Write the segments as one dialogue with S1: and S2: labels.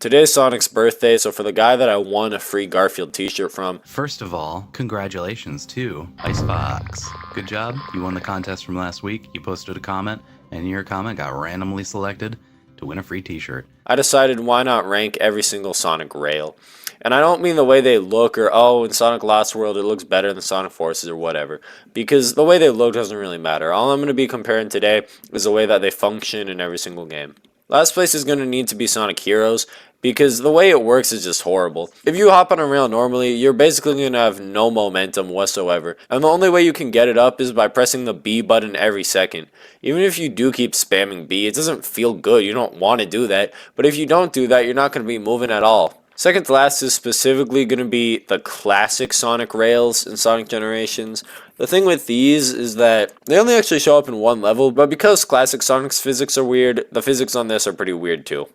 S1: Today's Sonic's birthday, so for the guy that I won a free Garfield t-shirt from,
S2: First of all, congratulations to Icebox. Good job, you won the contest from last week. You posted a comment, and your comment got randomly selected to win a free t-shirt.
S1: I decided why not rank every single Sonic rail. And I don't mean the way they look or, oh, in Sonic Lost World it looks better than Sonic Forces or whatever. Because the way they look doesn't really matter. All I'm going to be comparing today is the way that they function in every single game. Last place is going to need to be Sonic Heroes, because the way it works is just horrible. If you hop on a rail normally, you're basically going to have no momentum whatsoever, and the only way you can get it up is by pressing the B button every second. Even if you do keep spamming B, it doesn't feel good, you don't want to do that, but if you don't do that, you're not going to be moving at all. Second to last is specifically going to be the classic Sonic rails in Sonic Generations. The thing with these is that they only actually show up in one level, but because classic Sonic's physics are weird, the physics on this are pretty weird too.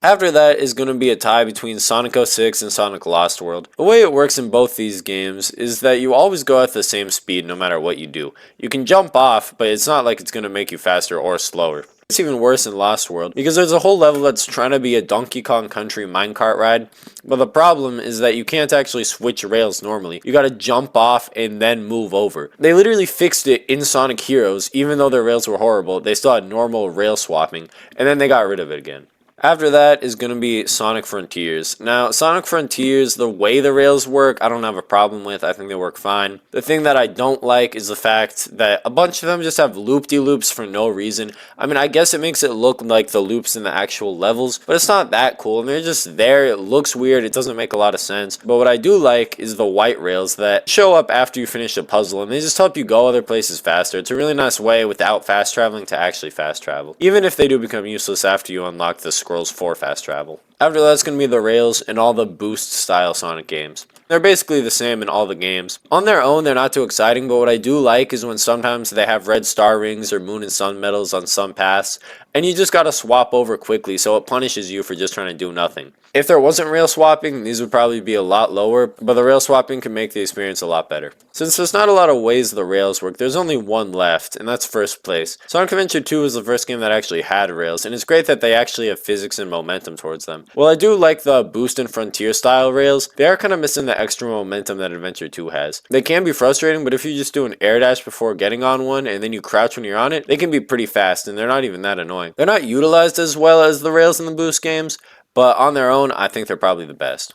S1: After that is going to be a tie between Sonic 06 and Sonic Lost World. The way it works in both these games is that you always go at the same speed no matter what you do. You can jump off, but it's not like it's going to make you faster or slower. It's even worse in Lost World, because there's a whole level that's trying to be a Donkey Kong Country minecart ride, but the problem is that you can't actually switch rails normally. You gotta jump off and then move over. They literally fixed it in Sonic Heroes, even though their rails were horrible, they still had normal rail swapping, and then they got rid of it again. After that is going to be Sonic Frontiers. Now, Sonic Frontiers, the way the rails work, I don't have a problem with. I think they work fine. The thing that I don't like is the fact that a bunch of them just have loop-de-loops for no reason. I mean, I guess it makes it look like the loops in the actual levels, but it's not that cool. I mean, they're just there. It looks weird. It doesn't make a lot of sense. But what I do like is the white rails that show up after you finish a puzzle, and they just help you go other places faster. It's a really nice way without fast traveling to actually fast travel, even if they do become useless after you unlock the scrolls for fast travel. After that's going to be the rails in all the boost style Sonic games. They're basically the same in all the games. On their own, they're not too exciting, but what I do like is when sometimes they have red star rings or moon and sun medals on some paths, and you just gotta swap over quickly, so it punishes you for just trying to do nothing. If there wasn't rail swapping, these would probably be a lot lower, but the rail swapping can make the experience a lot better. Since there's not a lot of ways the rails work, there's only one left, and that's first place. Sonic Adventure 2 was the first game that actually had rails, and it's great that they actually have physics and momentum towards them. While I do like the boost and frontier style rails, they are kind of missing the extra momentum that Adventure 2 has. They can be frustrating, but if you just do an air dash before getting on one, and then you crouch when you're on it, they can be pretty fast, and they're not even that annoying. They're not utilized as well as the rails in the boost games, but on their own, I think they're probably the best.